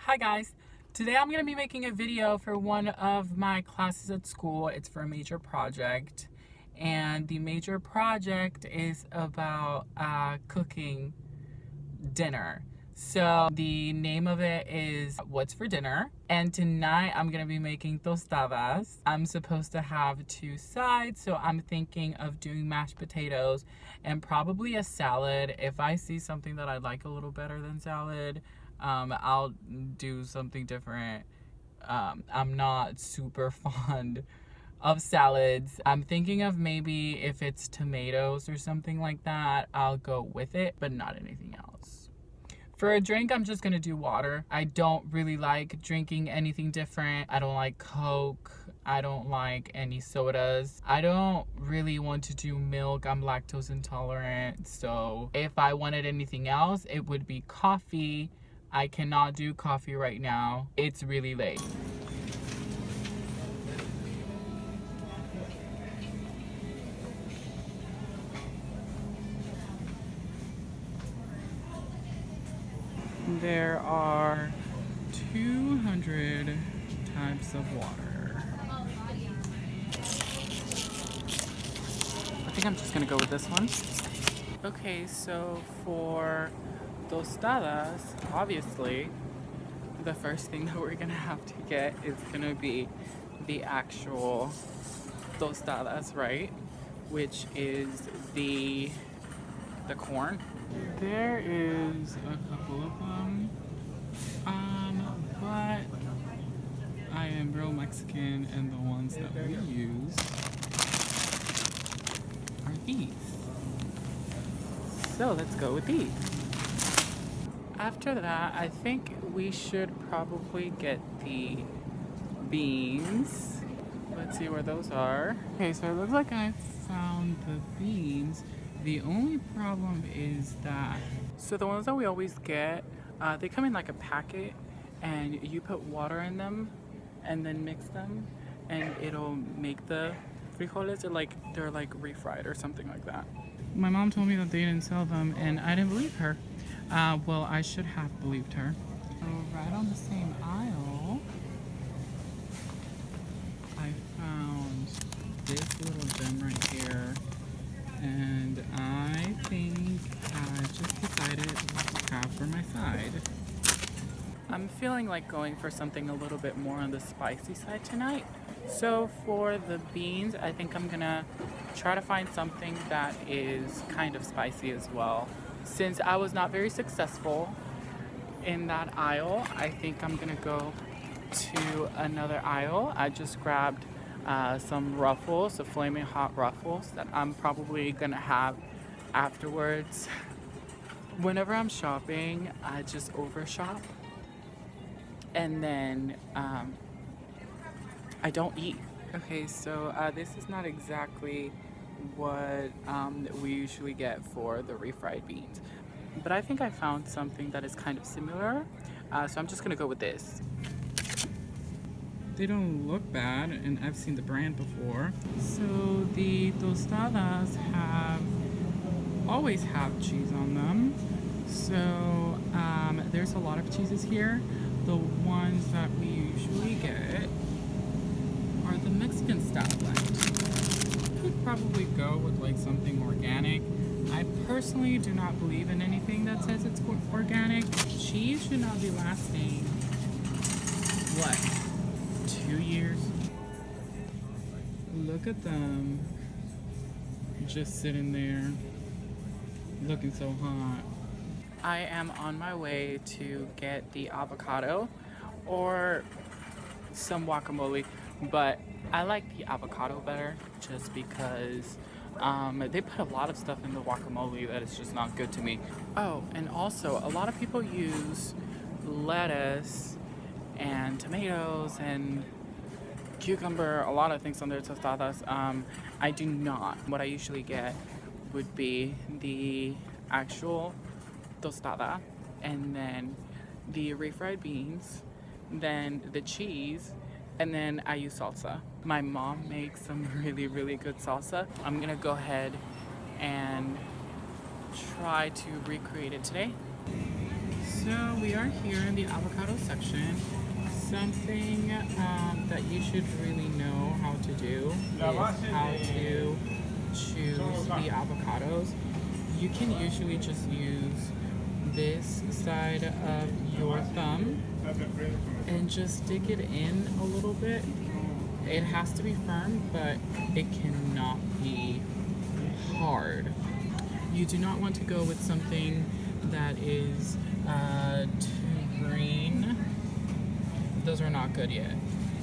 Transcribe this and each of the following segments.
Hi guys, today I'm going to be making a video for one of my classes at school. It's for a major project, and the major project is about cooking dinner. So the name of it is What's for Dinner, and tonight I'm going to be making tostadas. I'm supposed to have two sides, so I'm thinking of doing mashed potatoes and probably a salad. If I see something that I like a little better than salad, I'll do something different. I'm not super fond of salads. I'm thinking of maybe if it's tomatoes or something like that, I'll go with it, but not anything else. For a drink, I'm just gonna do water. I don't really like drinking anything different. I don't like Coke. I don't like any sodas. I don't really want to do milk. I'm lactose intolerant. So if I wanted anything else, it would be coffee. I cannot do coffee right now. It's really late. There are 200 types of water. I think I'm just gonna go with this one. Okay, so for tostadas, obviously, the first thing that we're gonna have to get is gonna be the actual tostadas, right? Which is the corn. There is a couple of them, but I am real Mexican, and the ones that we use are these. So let's go with these. After that, I think we should probably get the beans. Let's see where those are. Okay, so it looks like I found the beans. The only problem is that, so the ones that we always get, they come in like a packet, and you put water in them and then mix them, and it'll make the frijoles. They're like refried or something like that. My mom told me that they didn't sell them, and I didn't believe her. Well, I should have believed her. So right on the same aisle, I found this little gem right here. And I think I just decided to have for my side. I'm feeling like going for something a little bit more on the spicy side tonight. So for the beans, I think I'm gonna try to find something that is kind of spicy as well. Since I was not very successful in that aisle, I think I'm gonna go to another aisle. I just grabbed some ruffles, the flaming hot ruffles that I'm probably gonna have afterwards. Whenever I'm shopping, I just overshop, and then I don't eat. Okay, so this is not exactly what we usually get for the refried beans, but I think I found something that is kind of similar, so I'm just gonna go with this. They don't look bad, and I've seen the brand before. So the tostadas always have cheese on them. So there's a lot of cheeses here. The ones that we usually get are the Mexican style blend. Could probably go with like something organic. I personally do not believe in anything that says it's organic. Cheese should not be lasting, what, 2 years? Look at them just sitting there looking so hot. I am on my way to get the avocado or some guacamole, but I like the avocado better just because they put a lot of stuff in the guacamole that is just not good to me. Oh, and also a lot of people use lettuce and tomatoes and cucumber, a lot of things on their tostadas. I do not. What I usually get would be the actual tostada, and then the refried beans, then the cheese, and then I use salsa. My mom makes some really, really good salsa. I'm gonna go ahead and try to recreate it today. So we are here in the avocado section. Something that you should really know how to do is how to choose the avocados. You can usually just use this side of your thumb and just stick it in a little bit. It has to be firm, but it cannot be hard. You do not want to go with something that is too green. Those are not good yet.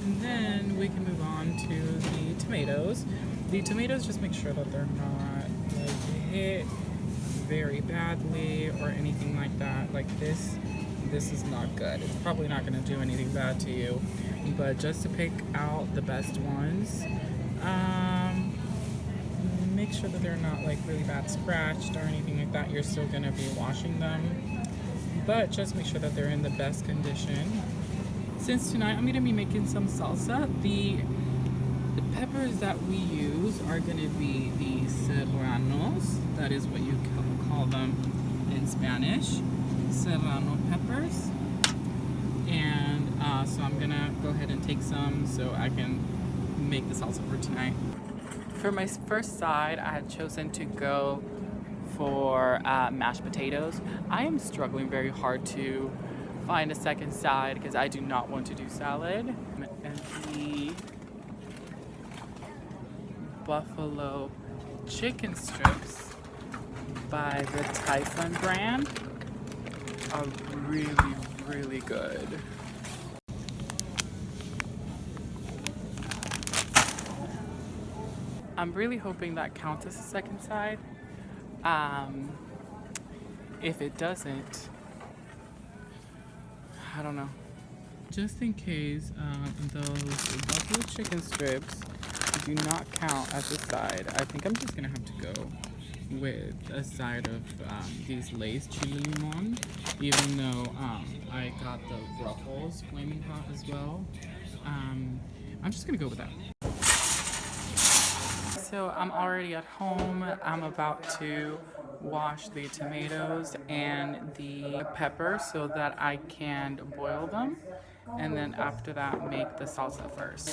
And then we can move on to the tomatoes. The tomatoes, just make sure that they're not like hit very badly or anything like that. Like this is not good. It's probably not going to do anything bad to you, but just to pick out the best ones, make sure that they're not like really bad scratched or anything like that. You're still going to be washing them, but just make sure that they're in the best condition. Since tonight I'm going to be making some salsa, the peppers that we use are going to be the serranos. That is what you call them in Spanish, serrano peppers. And so I'm going to go ahead and take some so I can make the salsa for tonight. For my first side, I had chosen to go for mashed potatoes. I am struggling very hard to find a second side because I do not want to do salad. And the buffalo chicken strips by the Tyson brand are really, really good. I'm really hoping that counts as a second side. If it doesn't, I don't know. Just in case those buffalo chicken strips do not count as a side, I think I'm just gonna have to go with a side of these Lay's chili limon, even though I got the Ruffles flaming hot as well. I'm just gonna go with that. So I'm already at home. I'm about to wash the tomatoes and the peppers so that I can boil them, and then after that make the salsa first.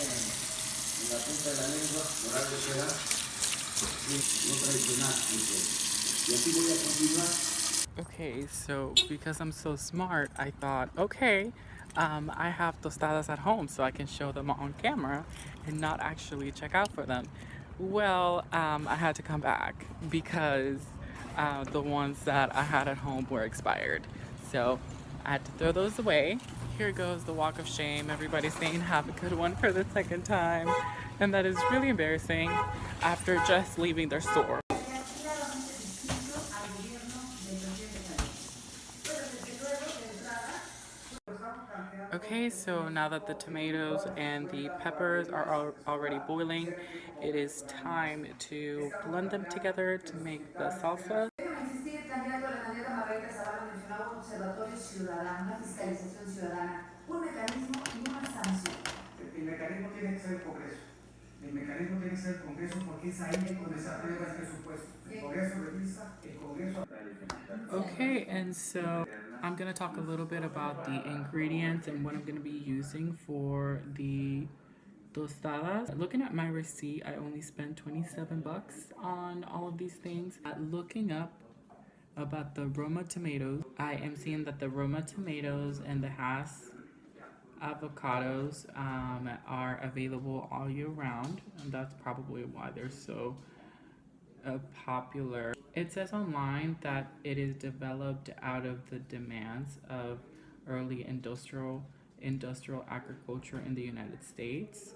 Okay, so because I'm so smart, I thought, okay, I have tostadas at home so I can show them on camera and not actually check out for them. Well, I had to come back because the ones that I had at home were expired. So I had to throw those away. Here goes the walk of shame. Everybody's saying have a good one for the second time. And that is really embarrassing after just leaving their store. Okay, so now that the tomatoes and the peppers are already boiling, it is time to blend them together to make the salsa. El mecanismo tiene que ser el Congreso porque es ahí donde se aprueba el presupuesto. El Congreso revisa, el Congreso. Okay, and so I'm going to talk a little bit about the ingredients and what I'm going to be using for the tostadas. Looking at my receipt, I only spent 27 bucks on all of these things. Looking up about the Roma tomatoes, I am seeing that the Roma tomatoes and the Hass avocados are available all year round, and that's probably why they're so popular. It says online that it is developed out of the demands of early industrial agriculture in the United States,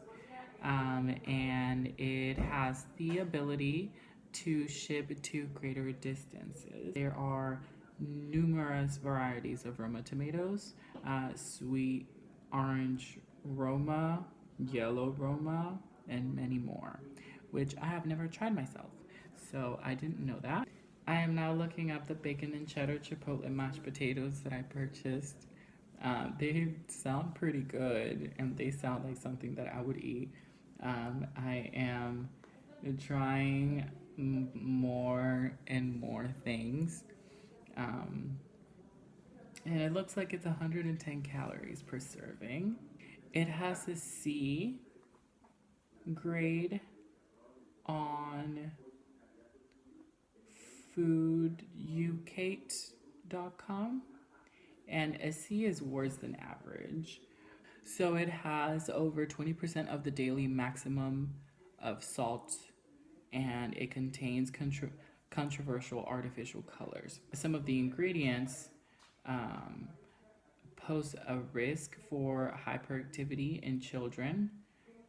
and it has the ability to ship to greater distances. There are numerous varieties of Roma tomatoes, sweet orange Roma, yellow Roma, and many more, which I have never tried myself, so I didn't know that. I am now looking up the bacon and cheddar chipotle mashed potatoes that I purchased. They sound pretty good, and they sound like something that I would eat. I am trying more and more things. And it looks like it's 110 calories per serving. It has a C grade on fooducate.com, and a C is worse than average. So it has over 20% of the daily maximum of salt, and it contains controversial artificial colors. Some of the ingredients pose a risk for hyperactivity in children,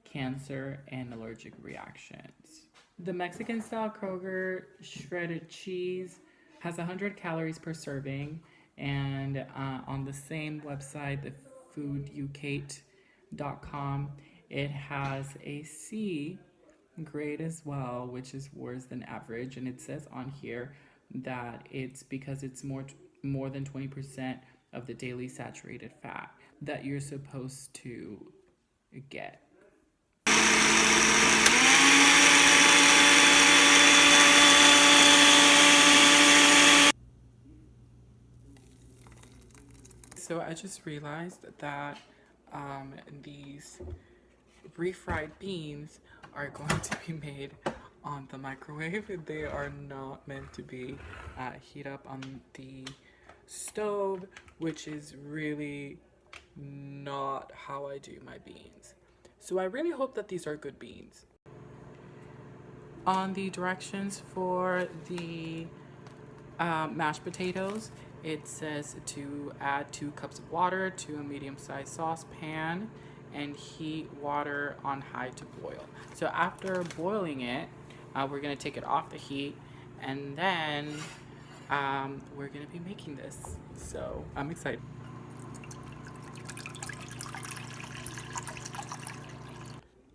cancer, and allergic reactions. The Mexican style Kroger shredded cheese has 100 calories per serving, and on the same website, the fooducate.com, it has a C grade as well, which is worse than average. And it says on here that it's because it's more than 20% of the daily saturated fat that you're supposed to get. So I just realized that these refried beans are going to be made on the microwave. They are not meant to be heat up on the stove, which is really not how I do my beans. So I really hope that these are good beans. On the directions for the mashed potatoes, it says to add 2 cups of water to a medium-sized saucepan and heat water on high to boil. So after boiling it, we're gonna take it off the heat, and then we're gonna be making this. So I'm excited.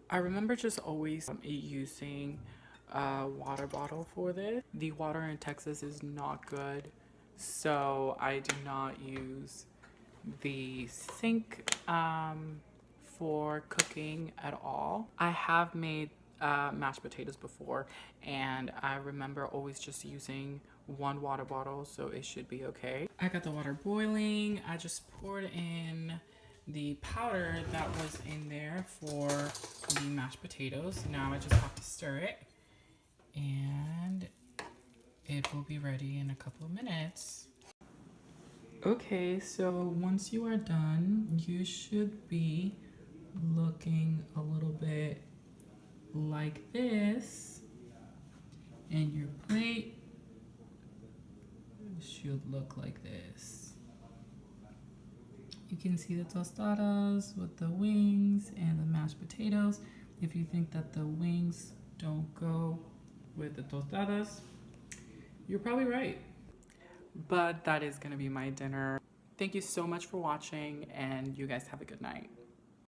I remember just always using a water bottle for this. The water in Texas is not good, so I do not use the sink for cooking at all. I have made mashed potatoes before, and I remember always just using one water bottle, so it should be okay. I got the water boiling. I just poured in the powder that was in there for the mashed potatoes. Now I just have to stir it, and it will be ready in a couple of minutes. Okay, so once you are done, you should be looking a little bit like this, and your plate should look like this. You can see the tostadas with the wings and the mashed potatoes. If you think that the wings don't go with the tostadas, you're probably right. But that is gonna be my dinner. Thank you so much for watching, and you guys have a good night.